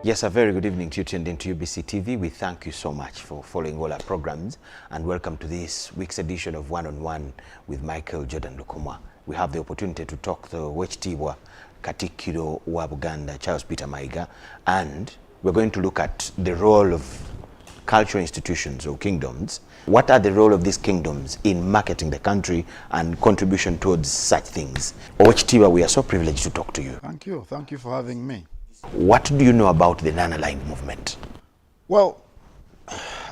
Yes, a very good evening to you tuned into UBC TV. We thank you so much for following all our programs and welcome to this week's edition of One-on-One with Michael Jordan Lukoma. We have the opportunity to talk to Wekitiibwa Katikkiro wa Buganda, Charles Peter Mayiga, and we're going to look at the role of cultural institutions or kingdoms. What are the role of these kingdoms in marketing the country and contribution towards such things? Wekitiibwa, we are so privileged to talk to you. Thank you. Thank you for having me. What do you know about the non-aligned movement? Well,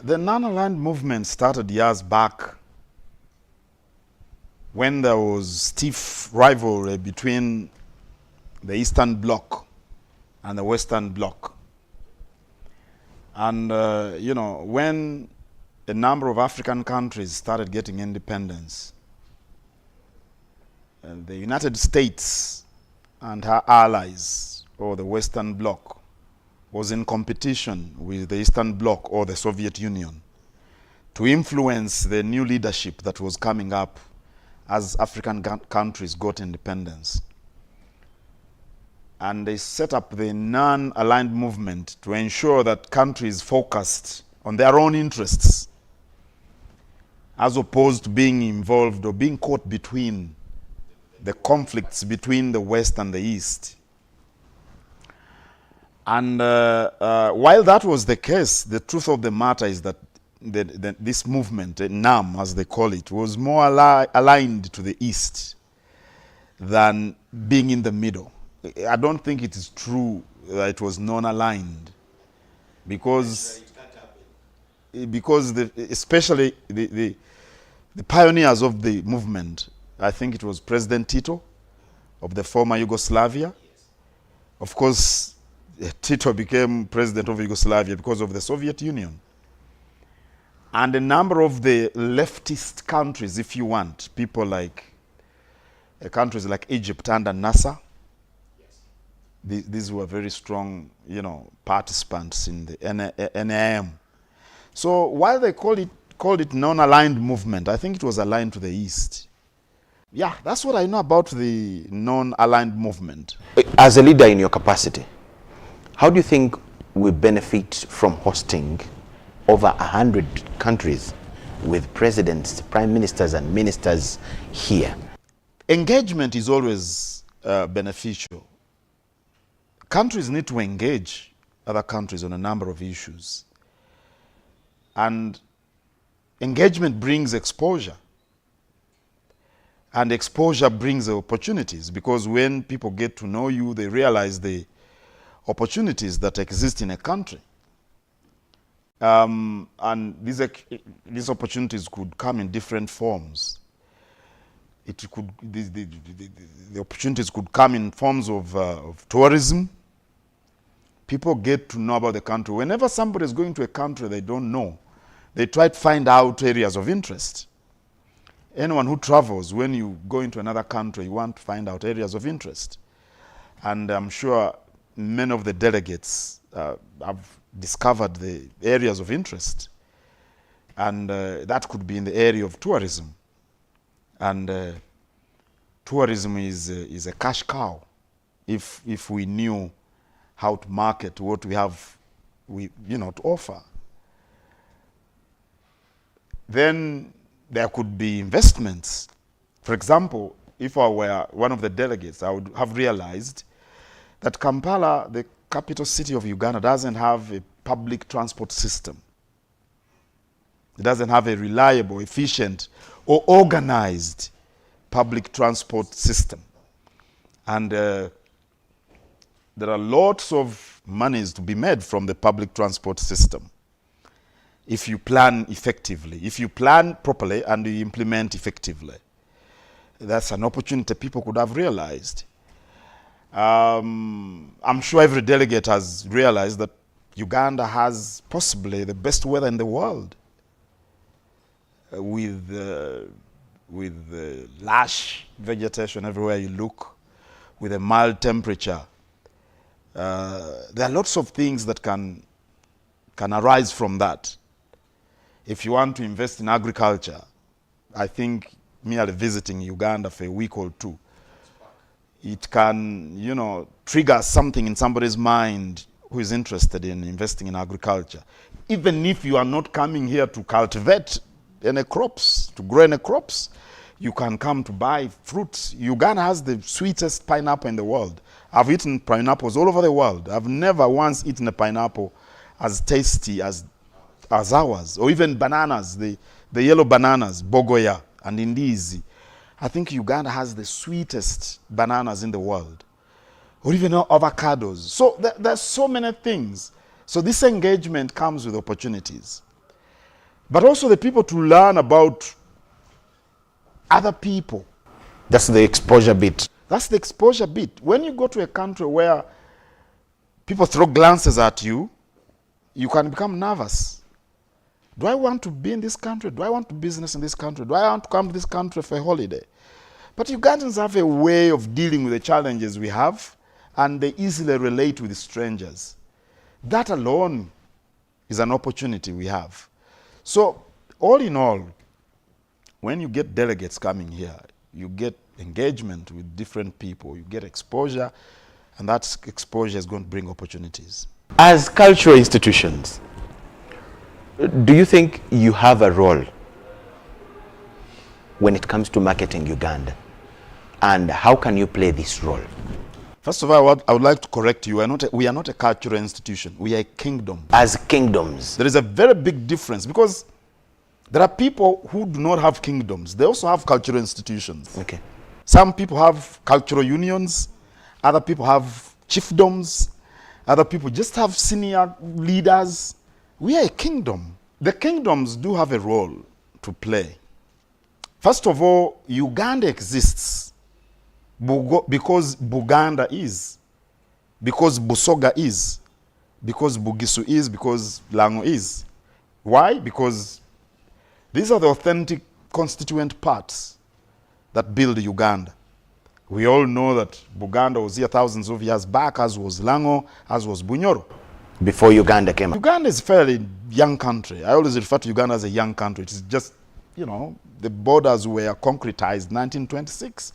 the non-aligned movement started years back when there was stiff rivalry between the Eastern Bloc and the Western Bloc. And, when a number of African countries started getting independence, the United States and her allies, or the Western Bloc, was in competition with the Eastern Bloc or the Soviet Union to influence the new leadership that was coming up as African countries got independence. And they set up the non-aligned movement to ensure that countries focused on their own interests as opposed to being involved or being caught between the conflicts between the West and the East. And while that was the case, the truth of the matter is that this movement, NAM as they call it, was more aligned to the East than being in the middle. I don't think it is true that it was non-aligned, because especially the pioneers of the movement, I think it was President Tito of the former Yugoslavia. Of course, Tito became president of Yugoslavia because of the Soviet Union. And a number of the leftist countries, if you want, people like countries like Egypt under Nasser, these were very strong, participants in the NAM. So while they called it non-aligned movement, I think it was aligned to the East. Yeah, that's what I know about the non-aligned movement. As a leader in your capacity, how do you think we benefit from hosting over 100 countries with presidents, prime ministers, and ministers here? Engagement is always beneficial. Countries need to engage other countries on a number of issues. And engagement brings exposure. And exposure brings opportunities, because when people get to know you, they realize the opportunities that exist in a country. And these opportunities could come in different forms. The opportunities could come in forms of tourism. People get to know about the country. Whenever somebody is going to a country they don't know, they try to find out areas of interest. Anyone who travels, when you go into another country, you want to find out areas of interest. And I'm sure many of the delegates have discovered the areas of interest. And that could be in the area of tourism. And tourism is a cash cow if we knew how to market what we have to offer. Then there could be investments. For example, if I were one of the delegates, I would have realized that Kampala, the capital city of Uganda, doesn't have a public transport system. It doesn't have a reliable, efficient, or organized public transport system. And there are lots of monies to be made from the public transport system if you plan effectively. If you plan properly and you implement effectively, that's an opportunity people could have realized. I'm sure every delegate has realized that Uganda has possibly the best weather in the world, with lush vegetation everywhere you look, with a mild temperature. There are lots of things that can arise from that. If you want to invest in agriculture, I think merely visiting Uganda for a week or two, it can, trigger something in somebody's mind who is interested in investing in agriculture, even if you are not coming here to cultivate any crops, to grow any crops, you can come to buy fruits. Uganda has the sweetest pineapple in the world. I've eaten pineapples all over the world. I've never once eaten a pineapple as tasty as ours, or even bananas, the yellow bananas, Bogoya and Indizi. I think Uganda has the sweetest bananas in the world, or even avocados. So there's so many things. So this engagement comes with opportunities, but also the people to learn about other people. That's the exposure bit. That's the exposure bit. When you go to a country where people throw glances at you, you can become nervous. Do I want to be in this country? Do I want to business in this country? Do I want to come to this country for a holiday? But Ugandans have a way of dealing with the challenges we have, and they easily relate with strangers. That alone is an opportunity we have. So all in all, when you get delegates coming here, you get engagement with different people, you get exposure, and that exposure is going to bring opportunities. As cultural institutions, do you think you have a role when it comes to marketing Uganda? And how can you play this role? First of all, I would like to correct you. We are not a cultural institution. We are a kingdom. As kingdoms. There is a very big difference, because there are people who do not have kingdoms. They also have cultural institutions. Okay. Some people have cultural unions. Other people have chiefdoms. Other people just have senior leaders. We are a kingdom. The kingdoms do have a role to play. First of all, Uganda exists because Buganda is, because Busoga is, because Bugisu is, because Lango is. Why? Because these are the authentic constituent parts that build Uganda. We all know that Buganda was here thousands of years back, as was Lango, as was Bunyoro. Before Uganda came. Uganda is a fairly young country. I always refer to Uganda as a young country. It is just, you know, the borders were concretized in 1926.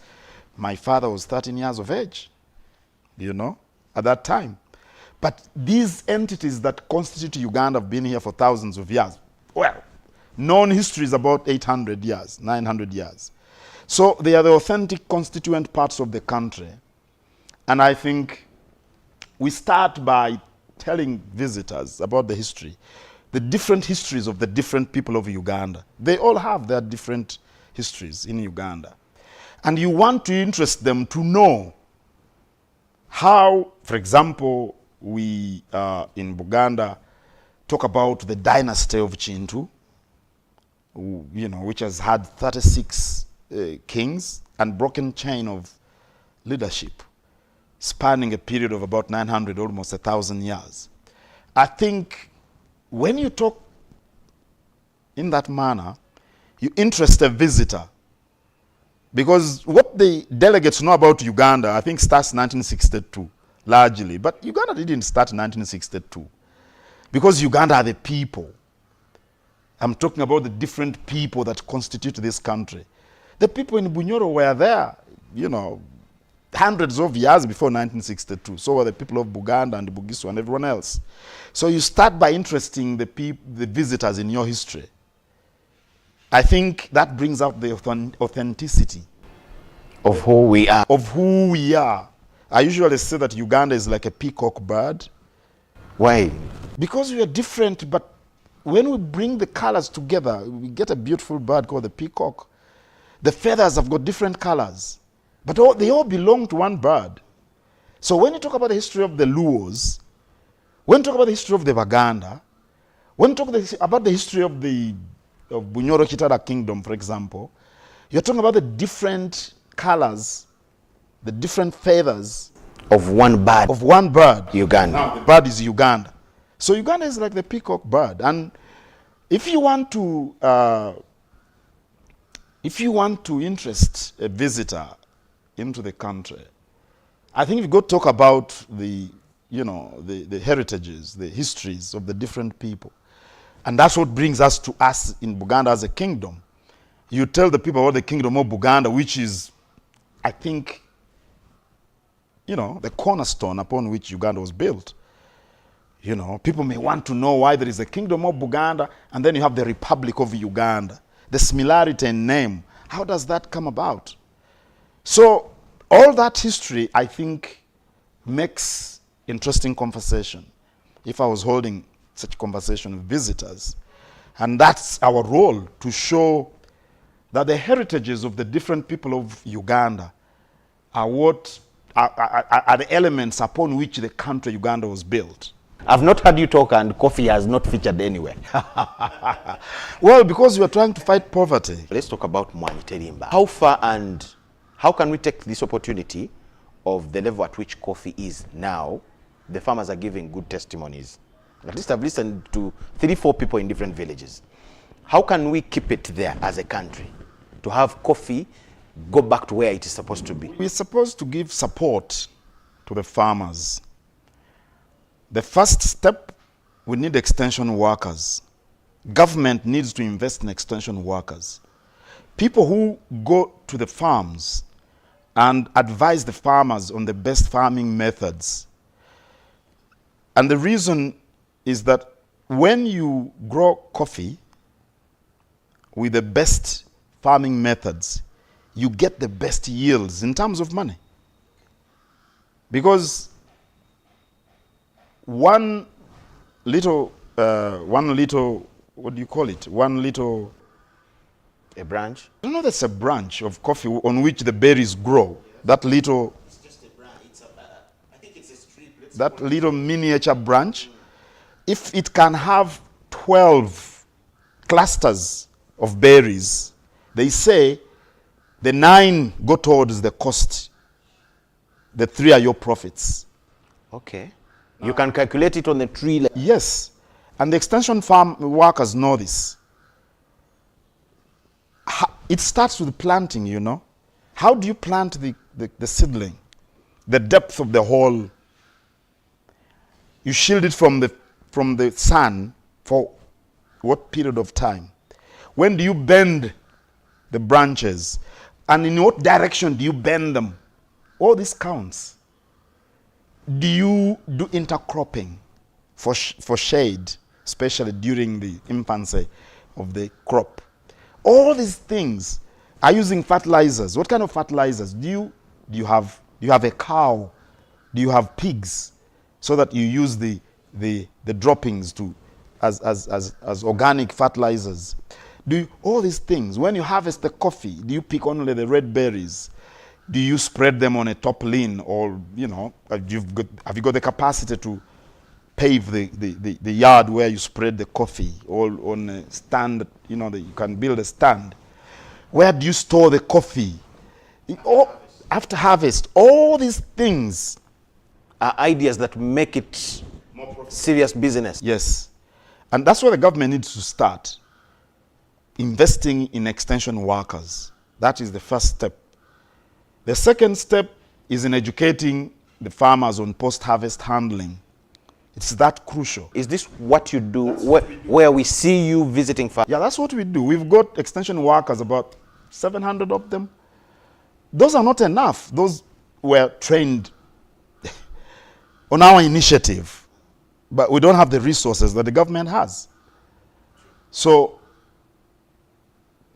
My father was 13 years of age, you know, at that time. But these entities that constitute Uganda have been here for thousands of years. Well, known history is about 800 years, 900 years. So they are the authentic constituent parts of the country. And I think we start by telling visitors about the history, the different histories of the different people of Uganda. They all have their different histories in Uganda. And you want to interest them to know how, for example, we in Buganda talk about the dynasty of Chintu, you know, which has had 36 kings and broken chain of leadership, spanning a period of about 900, almost 1,000 years. I think when you talk in that manner, you interest a visitor, because what the delegates know about Uganda, I think, starts 1962, largely. But Uganda didn't start in 1962, because Uganda are the people. I'm talking about the different people that constitute this country. The people in Bunyoro were there, you know, hundreds of years before 1962. So were the people of Buganda and Bugisu and everyone else. So you start by interesting the visitors in your history. I think that brings out the authenticity of who we are. Of who we are. I usually say that Uganda is like a peacock bird. Why? Because we are different, but when we bring the colors together, we get a beautiful bird called the peacock. The feathers have got different colors, but they all belong to one bird. So when you talk about the history of the Luos, when you talk about the history of the Baganda, when you talk about the history of Bunyoro Kitara Kingdom, for example, you're talking about the different colors, the different feathers of one bird. Of one bird. Uganda. Now, the bird is Uganda. So Uganda is like the peacock bird. And if you want to interest a visitor into the country, I think you've got to talk about the heritages, the histories of the different people. And that's what brings us to us in Buganda as a kingdom. You tell the people about the kingdom of Buganda, which is, I think, the cornerstone upon which Uganda was built. You know, people may want to know why there is a kingdom of Buganda and then you have the Republic of Uganda. The similarity in name, how does that come about? So all that history, I think, makes interesting conversation if I was holding such conversation with visitors. And that's our role, to show that the heritages of the different people of Uganda are what are the elements upon which the country Uganda was built. I've not heard you talk and coffee has not featured anywhere. Well, because we are trying to fight poverty. Let's talk about Mwani Terimba. How far and how can we take this opportunity of the level at which coffee is now? The farmers are giving good testimonies. At least I've listened to 3-4 people in different villages. How can we keep it there as a country to have coffee go back to where it is supposed to be? We're supposed to give support to the farmers. The first step, we need extension workers. Government needs to invest in extension workers. People who go to the farms and advise the farmers on the best farming methods. And the reason is that when you grow coffee with the best farming methods, you get the best yields in terms of money. Because one little, what do you call it? A branch? I don't know, that's a branch of coffee on which the berries grow. That little, It's just a branch. I think it's a strip. that little miniature branch, if it can have 12 clusters of berries, they say the 9 go towards the cost. The 3 are your profits. Okay. You can calculate it on the tree. Yes. And the extension farm workers know this. It starts with planting, you know. How do you plant the seedling? The depth of the hole. You shield it from the sun for what period of time? When do you bend the branches? And in what direction do you bend them? All this counts. Do you do intercropping for shade, especially during the infancy of the crop? All these things are using fertilizers. What kind of fertilizers? Do you have a cow? Do you have pigs? So that you use the droppings as organic fertilizers. All these things. When you harvest the coffee, do you pick only the red berries? Do you spread them on a top lane, or have you got the capacity to pave the yard where you spread the coffee, or on a stand? You can build a stand. Where do you store the coffee? After harvest, all these things are ideas that make it serious business. Yes, and that's where the government needs to start. Investing in extension workers. That is the first step. The second step is in educating the farmers on post-harvest handling. It's that crucial. Is this what you do where we see you visiting farmers? Yeah, that's what we do. We've got extension workers, about 700 of them. Those are not enough. Those were trained on our initiative, but we don't have the resources that the government has. So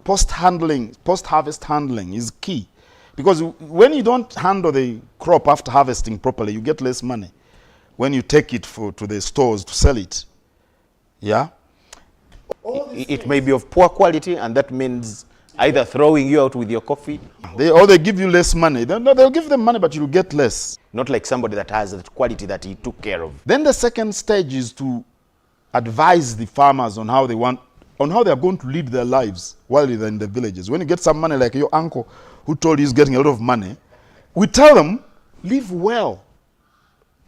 post-harvest handling is key. Because when you don't handle the crop after harvesting properly, you get less money when you take it to the stores to sell it. Yeah? It may be of poor quality, and that means either throwing you out with your coffee. Or they give you less money. They'll give them money, but you'll get less. Not like somebody that has that quality that he took care of. Then the second stage is to advise the farmers on how they are going to lead their lives while they're in the villages. When you get some money, like your uncle who told you he's getting a lot of money, we tell them, live well.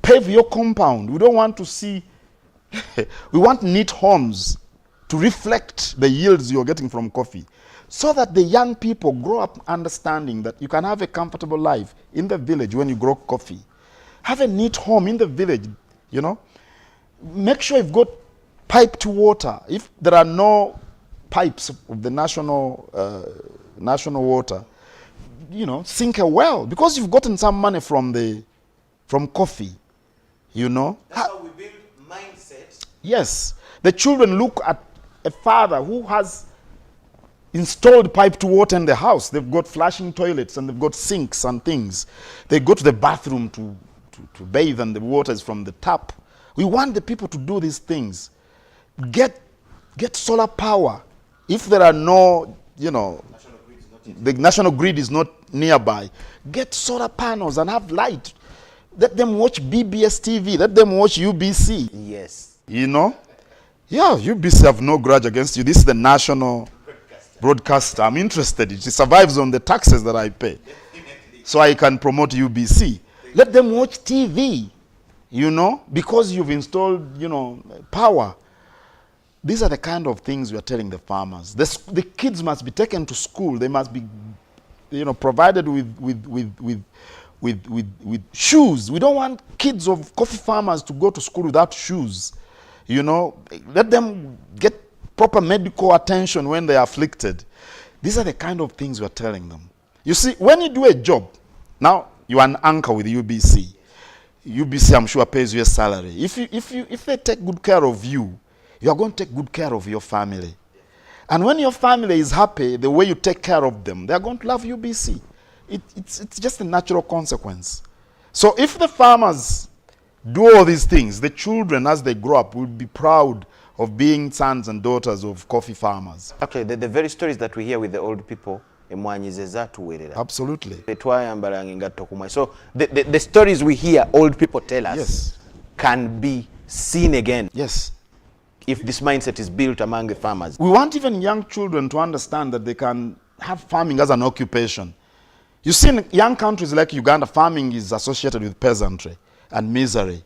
Pave your compound. We don't want to see, we want neat homes to reflect the yields you're getting from coffee, so that the young people grow up understanding that you can have a comfortable life in the village when you grow coffee. Have a neat home in the village, Make sure you've got piped water. If there are no pipes of the national water, sink a well, because you've gotten some money from coffee, That's how we build minds Yes. The children look at a father who has installed pipe to water in the house. They've got flashing toilets and they've got sinks and things. They go to the bathroom to bathe and the water is from the tap. We want the people to do these things. Get solar power. If there are no, the national grid is not nearby, get solar panels and have light. Let them watch BBS TV. Let them watch UBC. Yes. Yeah, UBC have no grudge against you. This is the national broadcaster. I'm interested. It survives on the taxes that I pay. So I can promote UBC. Let them watch TV, because you've installed, power. These are the kind of things we are telling the farmers. The kids must be taken to school. They must be, provided with shoes. We don't want kids of coffee farmers to go to school without shoes. Let them get proper medical attention when they are afflicted. These are the kind of things we are telling them. You see, when you do a job, now you are an anchor with UBC. UBC, I'm sure, pays you a salary. If they take good care of you, you are going to take good care of your family. And when your family is happy, the way you take care of them, they are going to love UBC. It's just a natural consequence. So if the farmers do all these things, the children, as they grow up, will be proud of being sons and daughters of coffee farmers. Okay, the very stories that we hear with the old people, absolutely. So the stories we hear old people tell us, yes, can be seen again. Yes. If this mindset is built among the farmers. We want even young children to understand that they can have farming as an occupation. You see, in young countries like Uganda, farming is associated with peasantry and misery.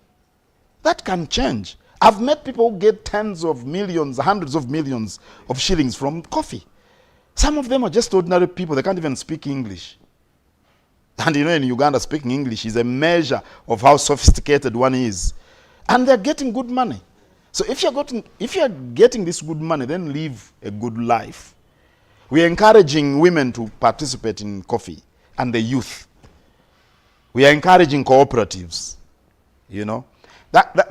That can change. I've met people who get tens of millions, hundreds of millions of shillings from coffee. Some of them are just ordinary people. They can't even speak English. And in Uganda, speaking English is a measure of how sophisticated one is. And they're getting good money. So if you're getting this good money, then live a good life. We are encouraging women to participate in coffee and the youth. We are encouraging cooperatives,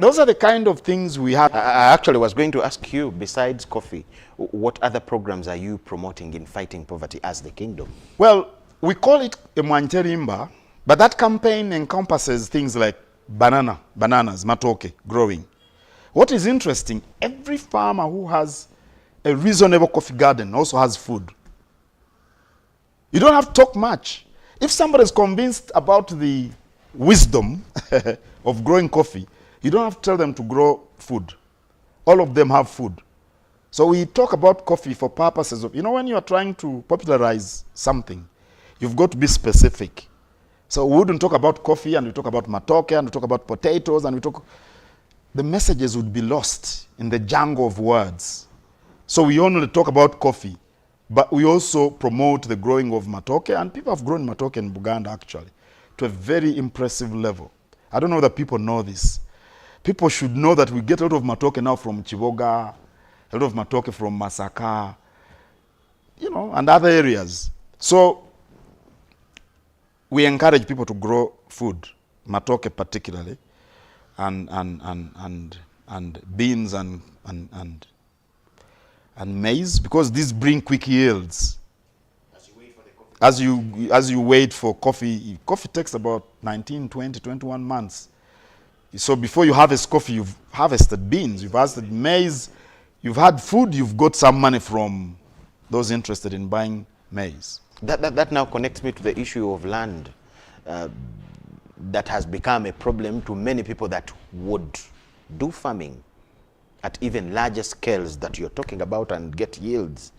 Those are the kind of things we have. I actually was going to ask you, besides coffee, what other programs are you promoting in fighting poverty as the kingdom? Well, we call it Emwanterimba, but that campaign encompasses things like bananas, matoke, growing. What is interesting, every farmer who has a reasonable coffee garden also has food. You don't have to talk much. If somebody is convinced about the wisdom of growing coffee, you don't have to tell them to grow food. All of them have food. So we talk about coffee for purposes of, when you are trying to popularize something, you've got to be specific. So we wouldn't talk about coffee and we talk about matoke and we talk about potatoes and we talk... The messages would be lost in the jungle of words. So we only talk about coffee, but we also promote the growing of matoke, and people have grown matoke in Buganda actually to a very impressive level. I don't know that people know this. People should know that we get a lot of matoke now from Chiboga, a lot of matoke from Masaka, and other areas. So we encourage people to grow food, matoke particularly, and beans and maize, because these bring quick yields. As you wait for coffee, coffee takes about 19, 20, 21 months. So before you harvest coffee, you've harvested beans, you've harvested maize, you've had food, you've got some money from those interested in buying maize. That now connects me to the issue of land. That has become a problem to many people that would do farming at even larger scales that you're talking about and get yields.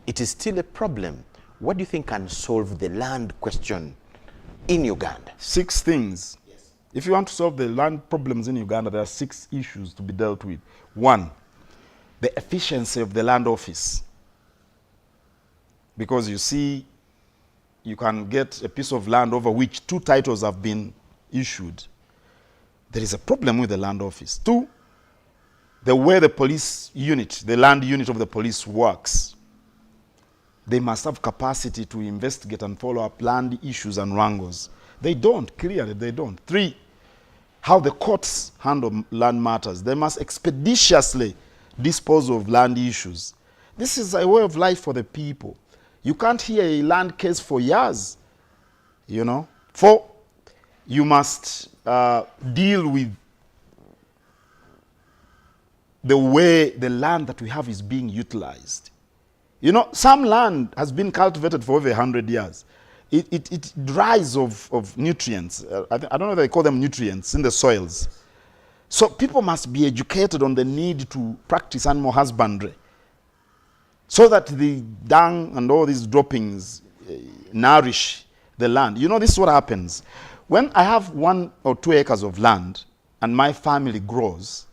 It is still a problem. What do you think can solve the land question in Uganda? 6 things. Yes. If you want to solve the land problems in Uganda, there are 6 issues to be dealt with. 1, the efficiency of the land office. Because you see, you can get a piece of land over which 2 titles have been issued. There is a problem with the land office. 2, the way the police unit, the land unit of the police works. They must have capacity to investigate and follow up land issues and wrangles. They don't, clearly they don't. 3, how the courts handle land matters. They must expeditiously dispose of land issues. This is a way of life for the people. You can't hear a land case for years, you know. You must deal with the way the land that we have is being utilized. You know, some land has been cultivated for over 100 years. It dries of nutrients. I don't know if they call them nutrients in the soils. So people must be educated on the need to practice animal husbandry so that the dung and all these droppings nourish the land. You know, this is what happens. When I have 1 or 2 acres of land and my family grows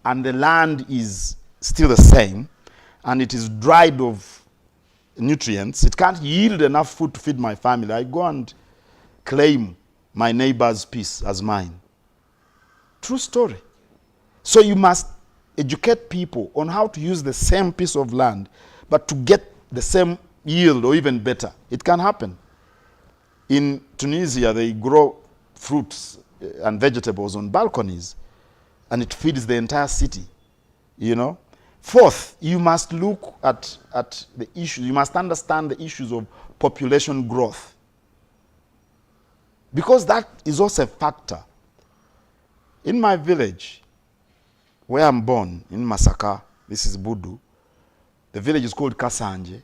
and the land is still the same and it is dried of nutrients, it can't yield enough food to feed my family, I go and claim my neighbor's piece as mine. True story. So you must educate people on how to use the same piece of land, but to get the same yield or even better. It can happen. In Tunisia, they grow fruits and vegetables on balconies, and it feeds the entire city, you know. Fourth, you must look at the issues. You must understand the issues of population growth, because that is also a factor. In my village, where I'm born, in Masaka, this is Budu, the village is called Kasanje.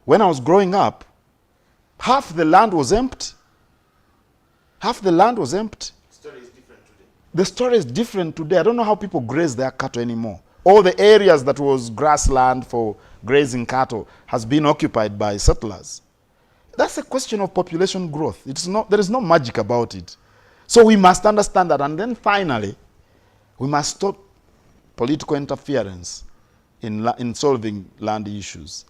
When I was growing up, half the land was empty. Half the land was empty. The story is different today. The story is different today. I don't know how people graze their cattle anymore. All the areas that was grassland for grazing cattle has been occupied by settlers. That's a question of population growth. There is no magic about it. So we must understand that. And then finally, we must stop political interference in solving land issues.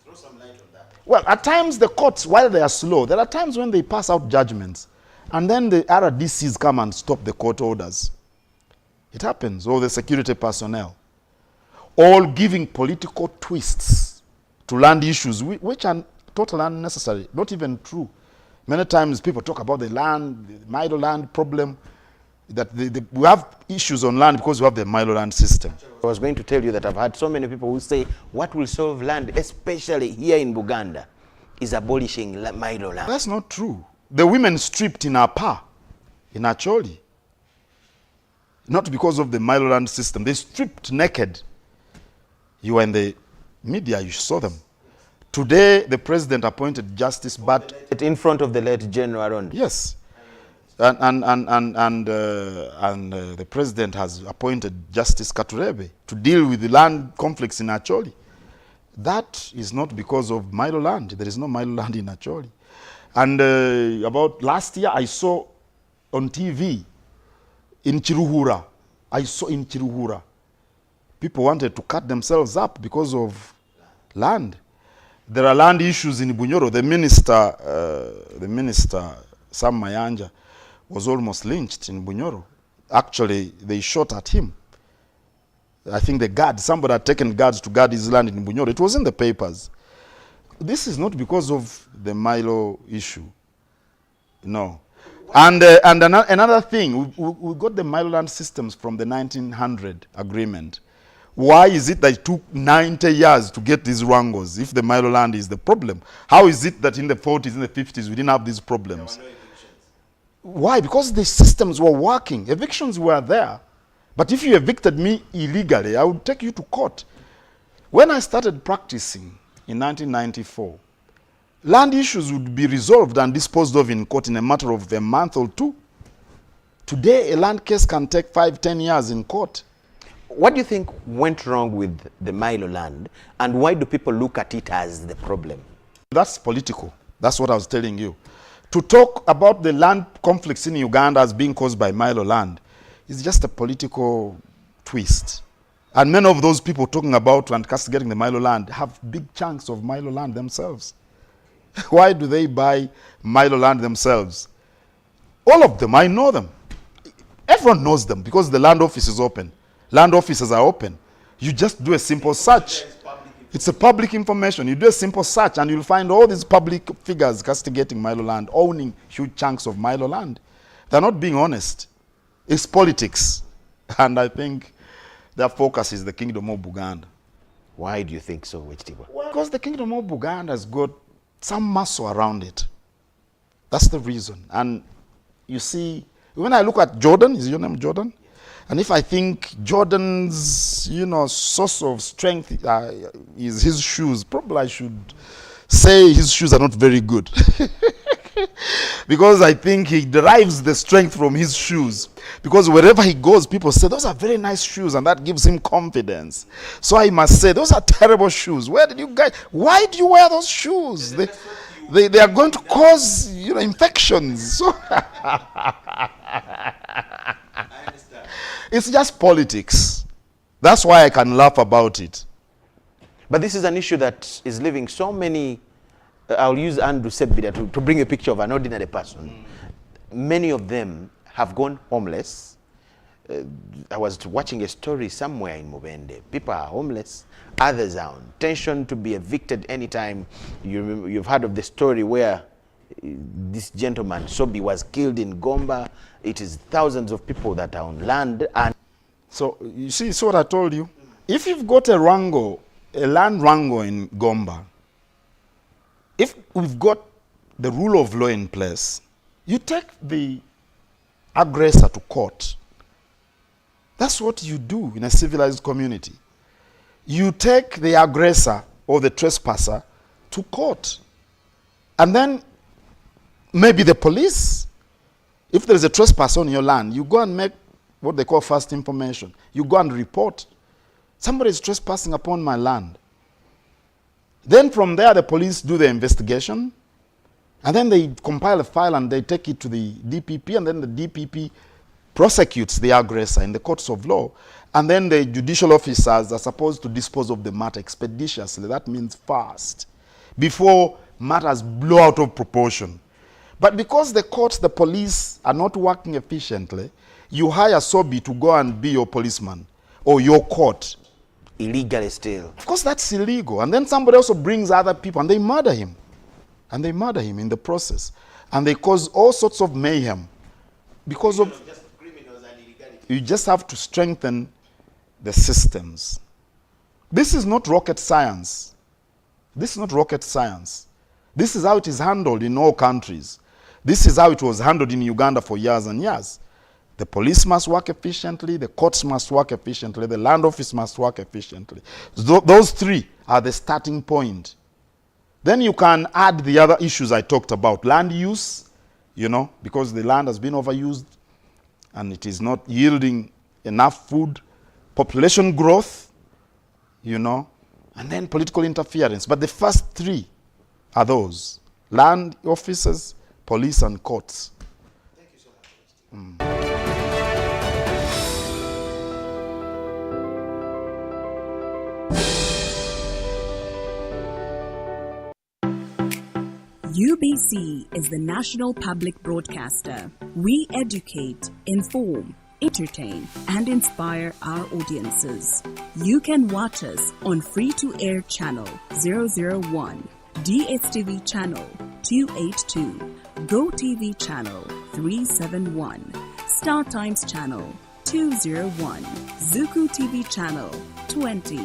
Throw some light on that. Well, at times the courts, while they are slow, there are times when they pass out judgments, and then the RDCs come and stop the court orders. It happens, or the security personnel, all giving political twists to land issues, which are totally unnecessary, not even true. Many times people talk about the Milo land problem, that we have issues on land because we have the Milo land system. I was going to tell you that I've had so many people who say what will solve land, especially here in Buganda, is abolishing Milo land. That's not true. The women stripped in Apa, in Acholi, not because of the Milo land system. They stripped naked. You were in the media, you saw them. Today, the president appointed Justice, but in front of the late General Arondi. Yes, and the president has appointed Justice Katurebe to deal with the land conflicts in Acholi. That is not because of Milo land. There is no Milo land in Acholi. And about last year, I saw on TV in Chiruhura. People wanted to cut themselves up because of land. There are land issues in Bunyoro. The minister, Sam Mayanja, was almost lynched in Bunyoro. Actually, they shot at him. I think somebody had taken guards to guard his land in Bunyoro. It was in the papers. This is not because of the Milo issue. No. And another thing, we got the Milo land systems from the 1900 agreement. Why is it that it took 90 years to get these wrangles if the Milo land is the problem? How is it that in the 40s, in the 50s, we didn't have these problems? There were no evictions. Why? Because the systems were working. Evictions were there. But if you evicted me illegally, I would take you to court. When I started practicing in 1994, land issues would be resolved and disposed of in court in a matter of a month or two. Today, a land case can take 5-10 years in court. What do you think went wrong with the Milo land, and why do people look at it as the problem? That's political. That's what I was telling you. To talk about the land conflicts in Uganda as being caused by Milo land is just a political twist. And many of those people talking about and castigating the Milo land have big chunks of Milo land themselves. Why do they buy Milo land themselves? All of them, I know them. Everyone knows them because the land office is open. Land offices are open. You just do a simple search. It's a public information. You do a simple search and you'll find all these public figures castigating Milo land, owning huge chunks of Milo land. They're not being honest. It's politics. And I think their focus is the Kingdom of Buganda. Why do you think so, Wechitiba? Because the Kingdom of Buganda has got some muscle around it. That's the reason. And you see, when I look at Jordan, is your name Jordan? And if I think Jordan's, source of strength is his shoes, probably I should say his shoes are not very good. Because I think he derives the strength from his shoes. Because wherever he goes, people say, those are very nice shoes, and that gives him confidence. So I must say, those are terrible shoes. Why do you wear those shoes? They are going to cause, infections. So it's just politics. That's why I can laugh about it. But this is an issue that is leaving so many. I'll use Andrew Sebida to bring a picture of an ordinary person. Many of them have gone homeless. I was watching a story somewhere in Mubende. People are homeless. Others are on tension to be evicted anytime. You've heard of the story where this gentleman, Sobi, was killed in Gomba. It is thousands of people that are on land. And so you see what I told you? If you've got a land rango in Gomba, if we've got the rule of law in place, you take the aggressor to court. That's what you do in a civilized community. You take the aggressor or the trespasser to court. And then maybe the police, if there is a trespass on your land, you go and make what they call first information. You go and report. Somebody is trespassing upon my land. Then from there, the police do the investigation, and then they compile a file and they take it to the DPP, and then the DPP prosecutes the aggressor in the courts of law. And then the judicial officers are supposed to dispose of the matter expeditiously. That means fast, before matters blow out of proportion. But because the courts, the police are not working efficiently, you hire Sobi to go and be your policeman or your court. Illegally still. Of course, that's illegal. And then somebody also brings other people and they murder him. And they murder him in the process. And they cause all sorts of mayhem. Because of just criminals and illegality. You just have to strengthen the systems. This is not rocket science. This is not rocket science. This is how it is handled in all countries. This is how it was handled in Uganda for years and years. The police must work efficiently, the courts must work efficiently, the land office must work efficiently. Those three are the starting point. Then you can add the other issues I talked about. Land use, because the land has been overused and it is not yielding enough food. Population growth, and then political interference. But the first three are those: land officers, police, and courts. Thank you so much. UBC is the national public broadcaster. We educate, inform, entertain, and inspire our audiences. You can watch us on free-to-air channel 001, DSTV channel 282, GoTV channel 371, Star Times channel 201, Zuku TV channel 20,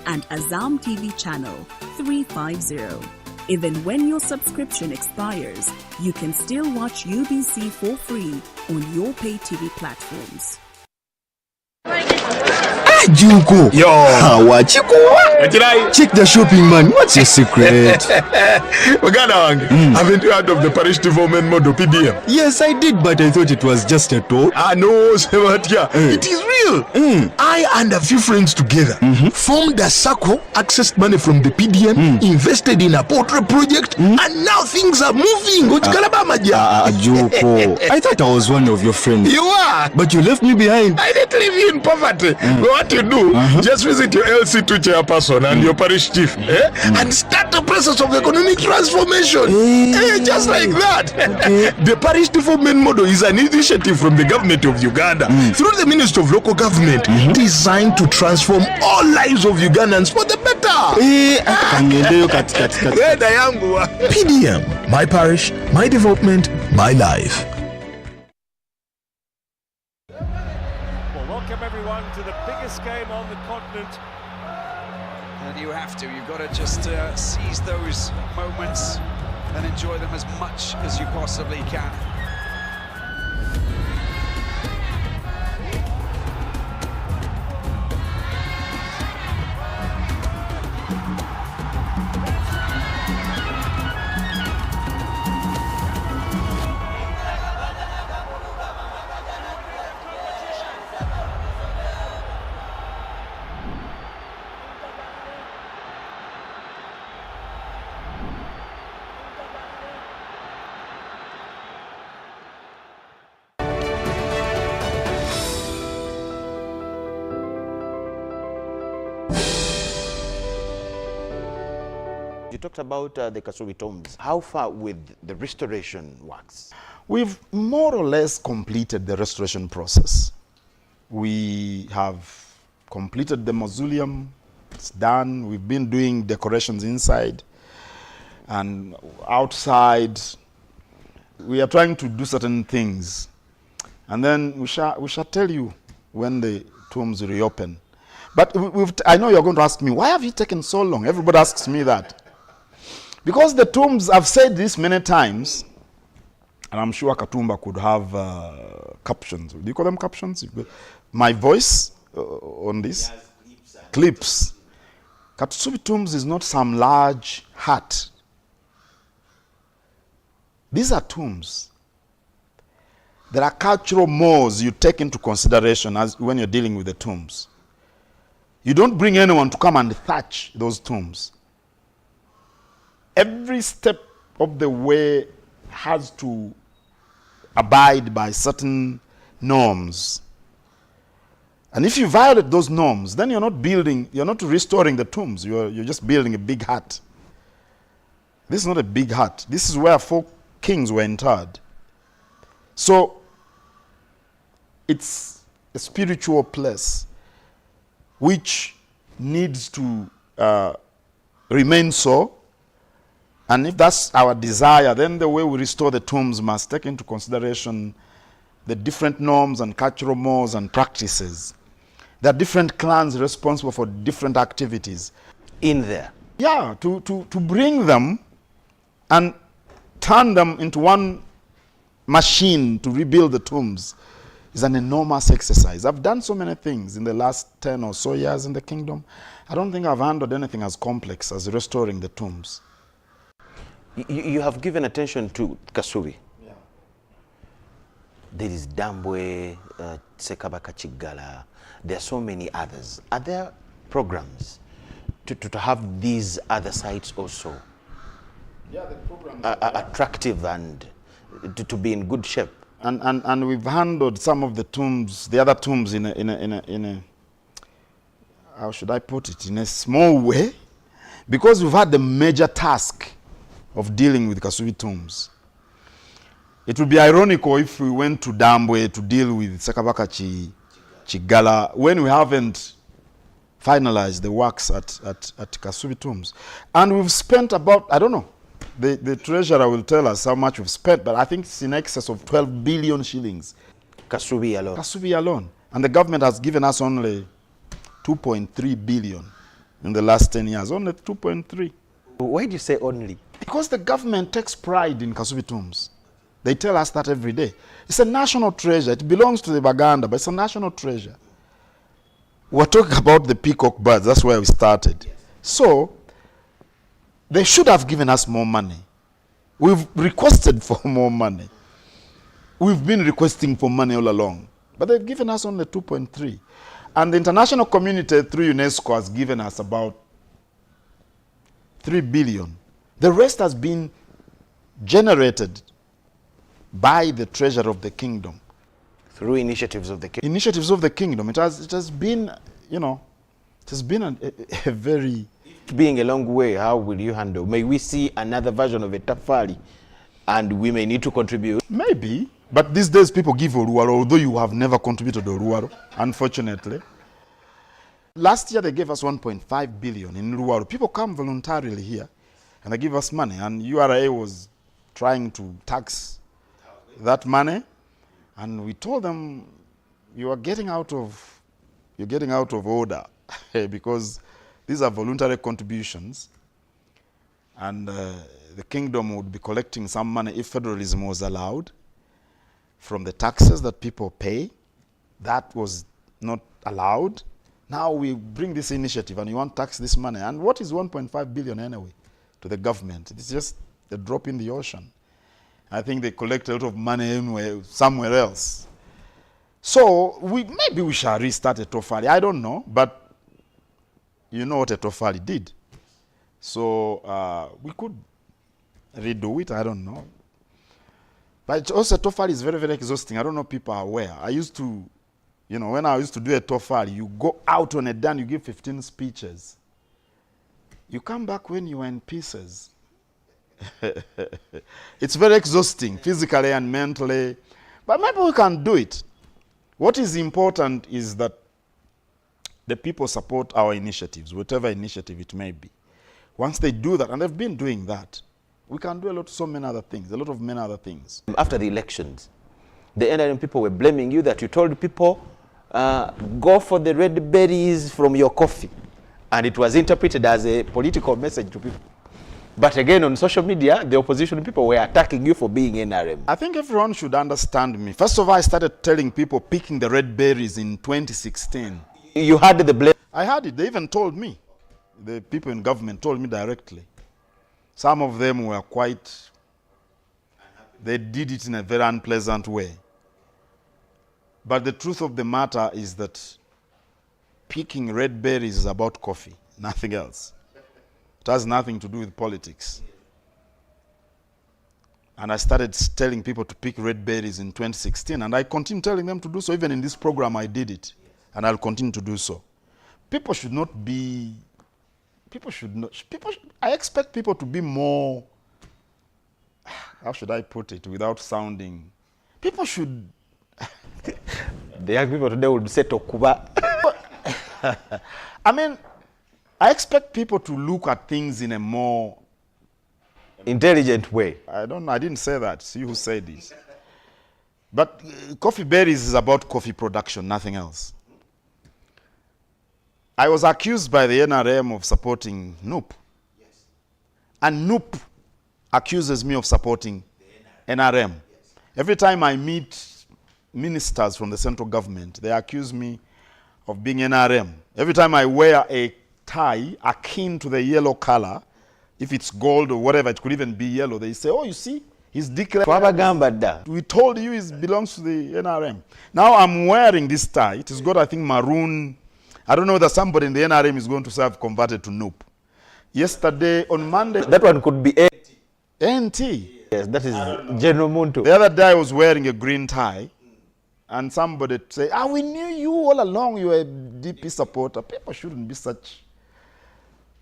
and Azam TV channel 350. Even when your subscription expires, you can still watch UBC for free on your pay TV platforms. Junko. Yo. Wachiko. Check the shopping, man. What's your secret? Haven't you heard of the parish development model PDM? Yes, I did, but I thought it was just a talk. No, Sebatia. It is real. I and a few friends together formed a circle, accessed money from the PDM, invested in a poultry project, and now things are moving. Junko. I thought I was one of your friends. You are. But you left me behind. I didn't leave you in poverty. But what you do, just visit your LC2 chairperson and your parish chief and start the process of economic transformation. Just like that. The parish development model is an initiative from the government of Uganda through the Ministry of Local Government designed to transform all lives of Ugandans for the better. PDM, my parish, my development, my life. run to the biggest game on the continent. And you have to. You've got to just seize those moments and enjoy them as much as you possibly can. You talked about the Kasubi tombs. How far with the restoration works? We've more or less completed the restoration process. We have completed the mausoleum. It's done. We've been doing decorations inside and outside. We are trying to do certain things. And then we shall tell you when the tombs reopen. But I know you're going to ask me, why have you taken so long? Everybody asks me that. Because the tombs, I've said this many times, and I'm sure Katumba could have captions. Do you call them captions? My voice on this? Yes, clips. Kasubi tombs is not some large hut. These are tombs. There are cultural mores you take into consideration as when you're dealing with the tombs. You don't bring anyone to come and thatch those tombs. Every step of the way has to abide by certain norms. And if you violate those norms, then you're not restoring the tombs. You're just building a big hut. This is not a big hut. This is where 4 kings were interred. So it's a spiritual place which needs to remain so. And if that's our desire, then the way we restore the tombs must take into consideration the different norms and cultural mores and practices. There are different clans responsible for different activities. In there? Yeah, to bring them and turn them into one machine to rebuild the tombs is an enormous exercise. I've done so many things in the last 10 or so years in the kingdom. I don't think I've handled anything as complex as restoring the tombs. You have given attention to Kasubi. Yeah. There is Dambwe, Sekabaka Chigala. There are so many others. Are there programs to have these other sites also The programs attractive and to be in good shape? And we've handled some of the tombs, the other tombs in a how should I put it, in a small way, because we've had the major task of dealing with Kasubi tombs. It would be ironical if we went to Dambwe to deal with Sekabaka Chigala when we haven't finalized the works at Kasubi tombs. And we've spent about, I don't know, the treasurer will tell us how much we've spent, but I think it's in excess of 12 billion shillings. Kasubi alone? Kasubi alone. And the government has given us only 2.3 billion in the last 10 years. Only 2.3. Why do you say only? Because the government takes pride in Kasubi tombs. They tell us that every day. It's a national treasure. It belongs to the Baganda, but it's a national treasure. We're talking about the peacock birds. That's where we started. Yes. So, they should have given us more money. We've requested for more money. We've been requesting for money all along. But they've given us only 2.3. And the international community through UNESCO has given us about 3 billion. The rest has been generated by the treasure of the kingdom. Through initiatives of the kingdom? Initiatives of the kingdom. It has been, you know, it has been a very... Being a long way, how will you handle? May we see another version of a tafari and we may need to contribute? Maybe. But these days people give Oruwaro, although you have never contributed Oruwaro, unfortunately. Last year they gave us 1.5 billion in Oruwaro. People come voluntarily here and they give us money. And URA was trying to tax that money. And we told them, you are getting out of you're getting out of order because these are voluntary contributions, and the kingdom would be collecting some money if federalism was allowed from the taxes that people pay. That was not allowed. Now we bring this initiative and you want to tax this money. And what is 1.5 billion anyway to the government? It's just a drop in the ocean. I think they collect a lot of money anyway, somewhere else. So maybe we shall restart Etofali. I don't know, but you know what Etofali did. So we could redo it, I don't know. But also Etofali is very, very exhausting. I don't know if people are aware. I used to, when I used to do Etofali, you go out on a dance, you give 15 speeches. You come back when you are in pieces. It's very exhausting, physically and mentally. But maybe we can do it. What is important is that the people support our initiatives, whatever initiative it may be. Once they do that, and they've been doing that, we can do so many other things, a lot of many other things. After the elections, the NRM people were blaming you that you told people, go for the red berries from your coffee. And it was interpreted as a political message to people. But again, on social media, the opposition people were attacking you for being NRM. I think everyone should understand me. First of all, I started telling people picking the red berries in 2016. You had the blame. I had it. They even told me. The people in government told me directly. Some of them were they did it in a very unpleasant way. But the truth of the matter is that picking red berries is about coffee, nothing else. It has nothing to do with politics. And I started telling people to pick red berries in 2016, and I continue telling them to do so. Even in this program, I did it, and I'll continue to do so. People should not be, I expect people to be more, how should I put it without sounding, people should. The young people today would say Tokuba. I mean, I expect people to look at things in a more intelligent way. I don't know, I didn't say that. It's you who said it. But coffee berries is about coffee production, nothing else. I was accused by the NRM of supporting NUP. Yes. And NUP accuses me of supporting NRM. Yes. Every time I meet ministers from the central government, they accuse me of being NRM. Every time I wear a tie akin to the yellow color, if it's gold or whatever, it could even be yellow, they say, oh, you see, he's declared. We told you it belongs to the NRM. Now I'm wearing this tie. It has got, I think, maroon. I don't know whether somebody in the NRM is going to say I've converted to NUP. Yesterday, on Monday. That one could be NT. Yes, that is General Muntu. The other day I was wearing a green tie. And somebody say, we knew you all along, you were a DP supporter. People shouldn't be such.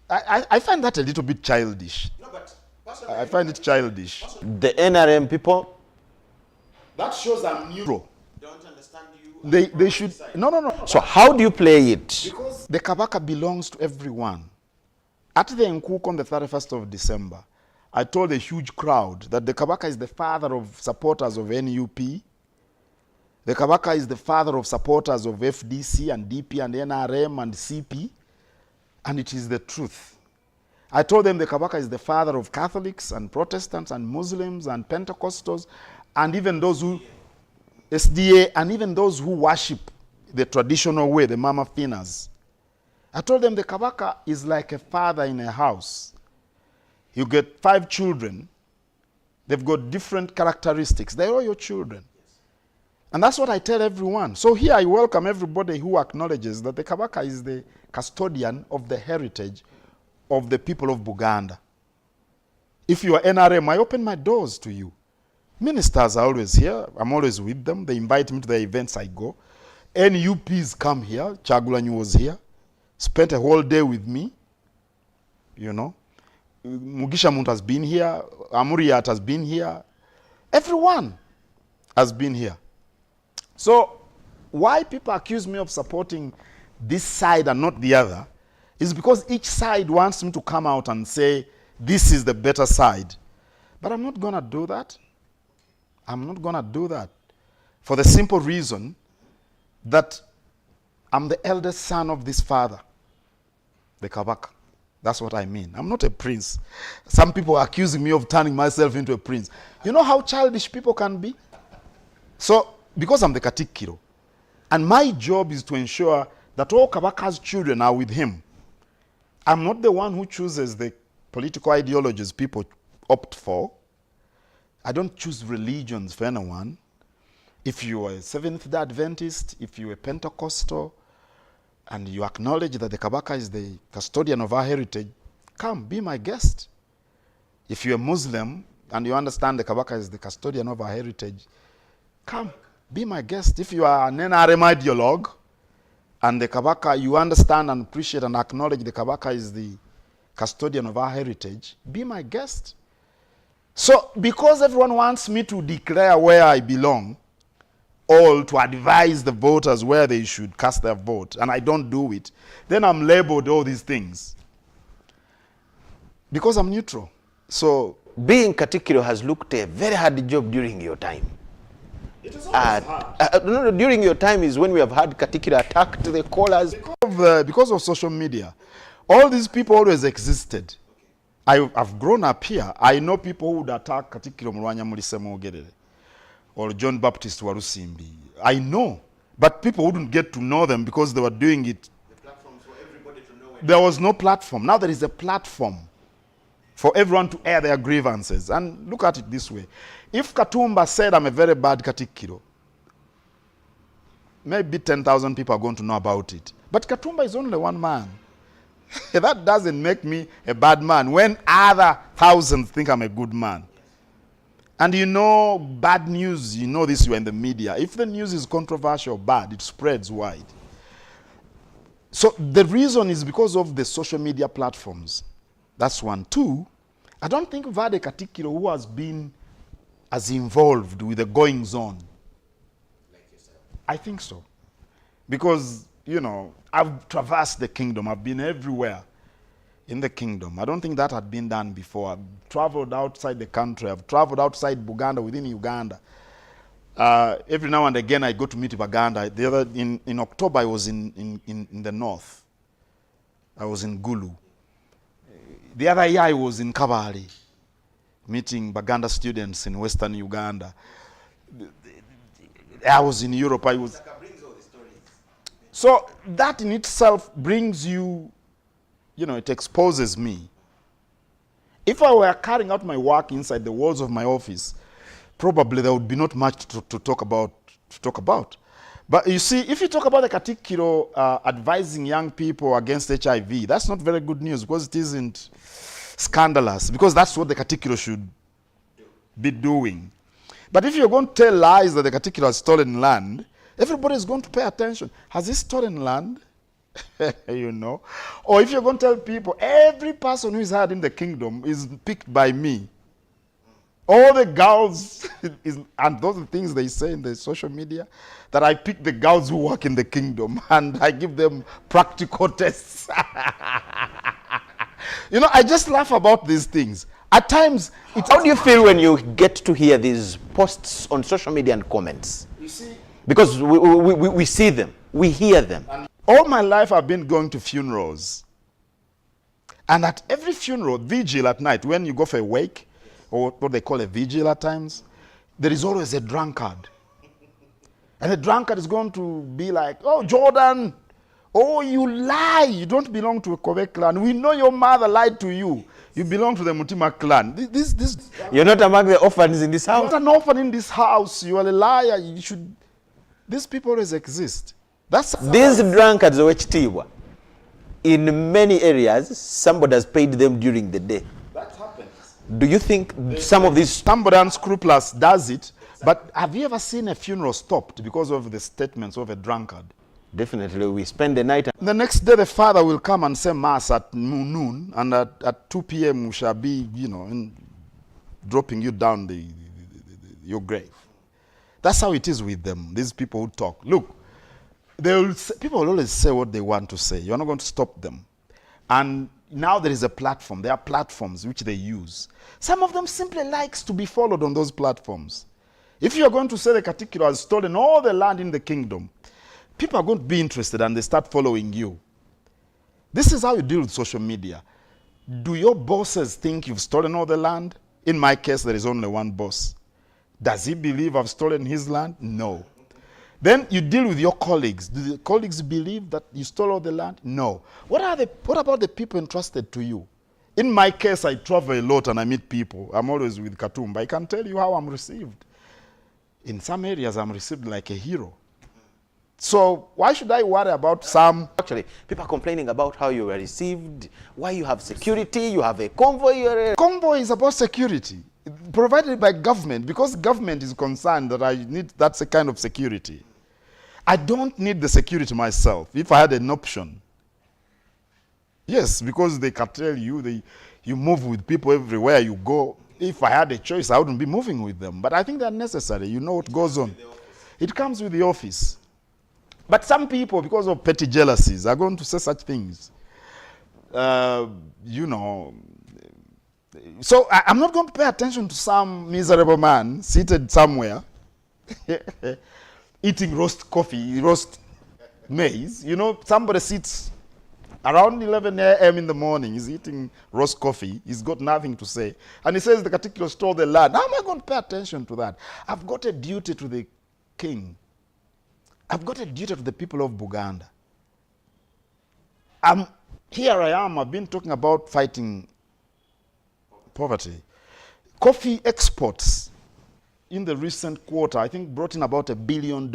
I find that a little bit childish. No, but I find it childish. The NRM people. That shows I'm neutral. Don't understand you. They should. No. So how do you play it? Because the Kabaka belongs to everyone. At the Nkuk on the 31st of December, I told a huge crowd that the Kabaka is the father of supporters of NUP. The Kabaka is the father of supporters of FDC and DP and NRM and CP, and it is the truth. I told them the Kabaka is the father of Catholics and Protestants and Muslims and Pentecostals and even those who, SDA, and even those who worship the traditional way, the Mama Finas. I told them the Kabaka is like a father in a house. You get 5 children. They've got different characteristics. They're all your children. And that's what I tell everyone. So here I welcome everybody who acknowledges that the Kabaka is the custodian of the heritage of the people of Buganda. If you are NRM, I open my doors to you. Ministers are always here. I'm always with them. They invite me to the events I go. NUPs come here. Chagulanyi was here. Spent a whole day with me. Mugisha Muntu has been here. Amuriat has been here. Everyone has been here. So why people accuse me of supporting this side and not the other is because each side wants me to come out and say, this is the better side. But I'm not going to do that. I'm not going to do that. For the simple reason that I'm the eldest son of this father, the Kabaka. That's what I mean. I'm not a prince. Some people are accusing me of turning myself into a prince. You know how childish people can be? So, because I'm the Katikiro, and my job is to ensure that all Kabaka's children are with him. I'm not the one who chooses the political ideologies people opt for. I don't choose religions for anyone. If you are a Seventh-day Adventist, if you're a Pentecostal, and you acknowledge that the Kabaka is the custodian of our heritage, come, be my guest. If you're a Muslim, and you understand the Kabaka is the custodian of our heritage, come, be my guest. If you are an NRM ideologue, and the Kabaka, you understand and appreciate and acknowledge the Kabaka is the custodian of our heritage, be my guest. So, because everyone wants me to declare where I belong, or to advise the voters where they should cast their vote, and I don't do it, then I'm labeled all these things. Because I'm neutral. So, being Katikiro has looked a very hard job during your time. it is always hard. No, during your time is when we have had Katikiro attacked the callers. Because of social media, all these people always existed. I've grown up here. I know people who would attack Katikiro Mulwanya Mulisemo Ogerere or John Baptist Warusimbi. I know, but people wouldn't get to know them because they were doing it. The platforms for everybody to know. There was no platform. Now there is a platform for everyone to air their grievances. And look at it this way. If Katumba said I'm a very bad Katikiro, maybe 10,000 people are going to know about it. But Katumba is only one man. That doesn't make me a bad man when other thousands think I'm a good man. And you know, bad news, you know this, you're in the media. If the news is controversial, bad, it spreads wide. So the reason is because of the social media platforms. That's one. Two, I don't think we've had a Katikiro who has been as involved with the goings on. Like yourself. I think so. Because, you know, I've traversed the kingdom. I've been everywhere in the kingdom. I don't think that had been done before. I've traveled outside the country. I've traveled outside Buganda, within Uganda. Every now and again, I go to meet Baganda. The other, in October, I was in the north. I was in Gulu. The other year, I was in Kabale, meeting Baganda students in Western Uganda. I was in Europe. I was. So that in itself brings you, you know, it exposes me. If I were carrying out my work inside the walls of my office, probably there would be not much to talk about. But you see, if you talk about the Katikiro advising young people against HIV, that's not very good news because it isn't scandalous, because that's what the Katikiro should be doing. But if you're going to tell lies that the Katikiro has stolen land, everybody is going to pay attention. Has he stolen land? You know. Or if you're going to tell people, every person who is hired in the kingdom is picked by me. All the girls, and those are the things they say in the social media, that I pick the girls who work in the kingdom and I give them practical tests. You know, I just laugh about these things. At times, how do you feel when you get to hear these posts on social media and comments? You see, because we see them, we hear them. All my life I've been going to funerals. And at every funeral, vigil at night, when you go for a wake, or what they call a vigil at times, there is always a drunkard. And the drunkard is going to be like, oh, Jordan, oh, you lie. You don't belong to a Kobe clan. We know your mother lied to you. You belong to the Mutima clan. You're not among the orphans in this house. You're not an orphan in this house. You are a liar. You should. These people always exist. These drunkards, in many areas, somebody has paid them during the day. That happens. Do you think some of these... Somebody unscrupulous does it, but have you ever seen a funeral stopped because of the statements of a drunkard? Definitely, we spend the night... The next day, the father will come and say mass at noon, and at 2 p.m. we shall be, you know, dropping you down your grave. That's how it is with them, these people who talk. Look, people will always say what they want to say. You're not going to stop them. And now there is a platform. There are platforms which they use. Some of them simply likes to be followed on those platforms. If you're going to say the Katikiro has stolen all the land in the kingdom, people are going to be interested and they start following you. This is how you deal with social media. Do your bosses think you've stolen all the land? In my case, there is only one boss. Does he believe I've stolen his land? No. Then you deal with your colleagues. Do the colleagues believe that you stole all the land? No. What about the people entrusted to you? In my case, I travel a lot and I meet people. I'm always with Katumba. I can tell you how I'm received. In some areas, I'm received like a hero. So why should I worry about some? Actually, people are complaining about how you were received, why you have security, you have a convoy. Convoy is about security, provided by government, because government is concerned that that's a kind of security. I don't need the security myself if I had an option. Yes, because they can tell you, you move with people everywhere you go. If I had a choice, I wouldn't be moving with them. But I think they're necessary. You know what goes on. It comes with the office. But some people, because of petty jealousies, are going to say such things. You know. So I'm not going to pay attention to some miserable man seated somewhere eating roast coffee, roast maize. You know, somebody sits around 11 a.m. in the morning, he's eating roast coffee, he's got nothing to say. And he says the Katikiro stole the land. How am I going to pay attention to that? I've got a duty to the king. I've got a duty to the people of Buganda. Here I am, I've been talking about fighting poverty. Coffee exports in the recent quarter, I think, brought in about $1 billion.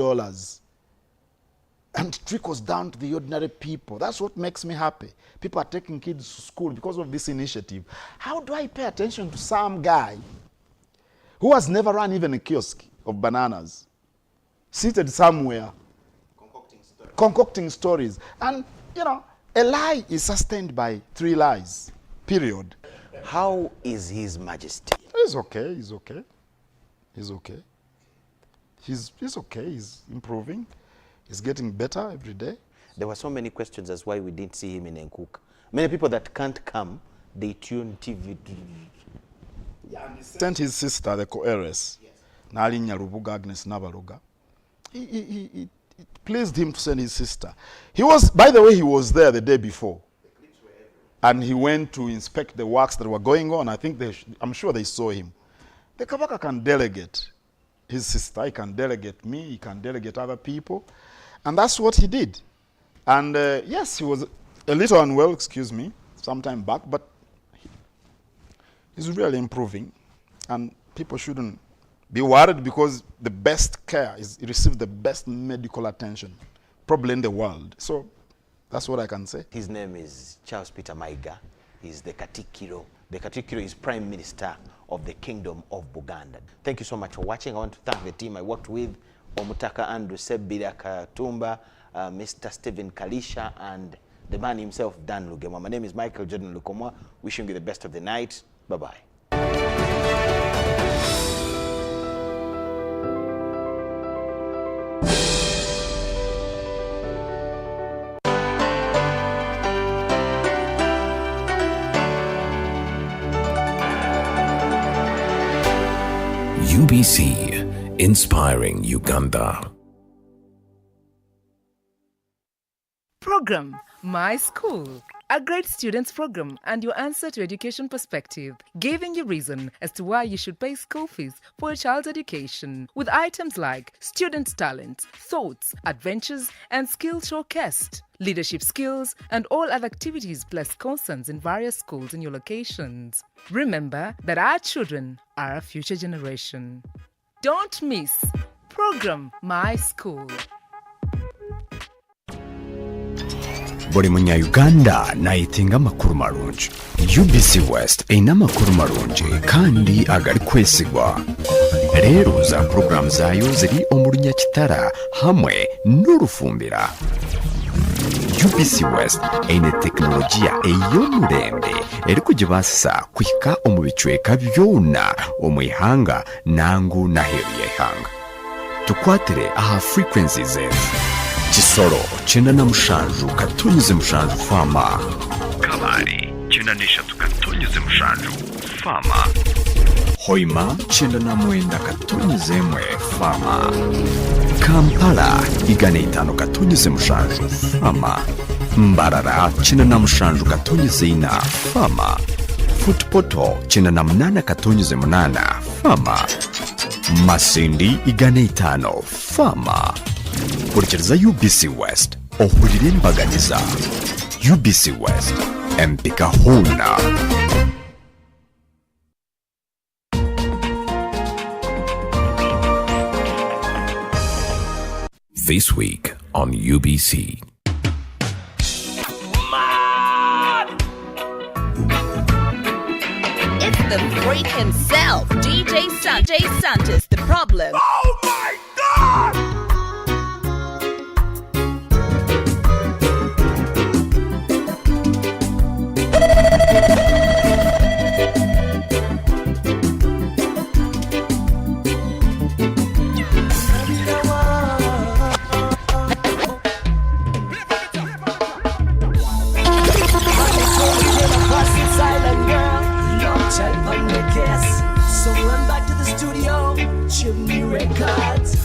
And it trickles down to the ordinary people. That's what makes me happy. People are taking kids to school because of this initiative. How do I pay attention to some guy who has never run even a kiosk of bananas, seated somewhere, concocting stories? And, you know, a lie is sustained by 3 lies, period. How is His Majesty? He's okay, he's okay. He's okay. He's okay, he's improving. He's getting better every day. There were so many questions as why we didn't see him in Nkuk. Many people that can't come, they tune TV. Yeah, he sent his sister, the co-heiress, Nalinya Rubuga Agnes Navaruga. It pleased him to send his sister. He was, by the way, he was there the day before. And he went to inspect the works that were going on. I think I'm sure they saw him. The Kabaka can delegate his sister, he can delegate me, he can delegate other people. And that's what he did. And yes, he was a little unwell, excuse me, some time back, but he's really improving. And people shouldn't be worried because the best care is he received the best medical attention, probably in the world. So that's what I can say. His name is Charles Peter Maiga. He's the Katikiro. The Katikiro is Prime Minister of the Kingdom of Buganda. Thank you so much for watching. I want to thank the team I worked with, Omutaka Andrew Sebira Katumba, Mr. Stephen Kalisha, and the man himself, Dan Lugema. My name is Michael Jordan Lukoma. Wishing you the best of the night. Bye-bye. UBC, inspiring Uganda. Program My School, a great students program and your answer to education perspective, giving you reason as to why you should pay school fees for a child's education, with items like students' talents, thoughts, adventures, and skill showcased, leadership skills, and all other activities plus concerns in various schools in your locations. Remember that our children are our future generation. Don't miss Program My School. buli munya-uganda nayitinga amakuru marungi. UBC West erina amakuru marungi kandi agali kwesigwa. Leero za program zaayo ziri omu Lunyakitara hamwe n'Olufumbira. UBC West eine tekinologiya ey'omulembe eri kugibaasisa kuhika omu bicweka byona omu ihanga nangu n'aheeru y'eihanga. Tukwatire aha frequencies ezi: Kisoro 97 katonyeze mushanju fama, Kabale 93 katonyeze mushanju fama, Hoima 99.1 Fama. Kampala 5.7 Fama. Mbarara 97.4 Fama. Futpoto 98.8 Fama. Masindi 5 Fama. Kurichiriza UBC West ohulire mbaganiza UBC West empika huna. This week on UBC. It's the freak himself, DJ Santos, the problem. Oh my God! So run back to the studio, Chimney Records.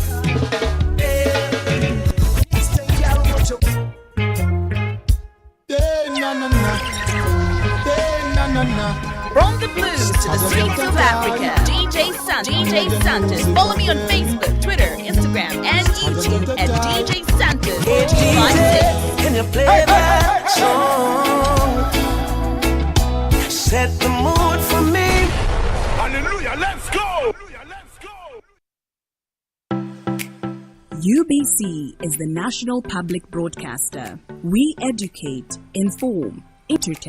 From the blues to the streets of Africa, DJ Santos. Follow me on Facebook, Twitter, Instagram, and YouTube at DJ Santos. Can you play that song? Set the mood for me. Hallelujah, let's go! UBC is the national public broadcaster. We educate, inform, entertain.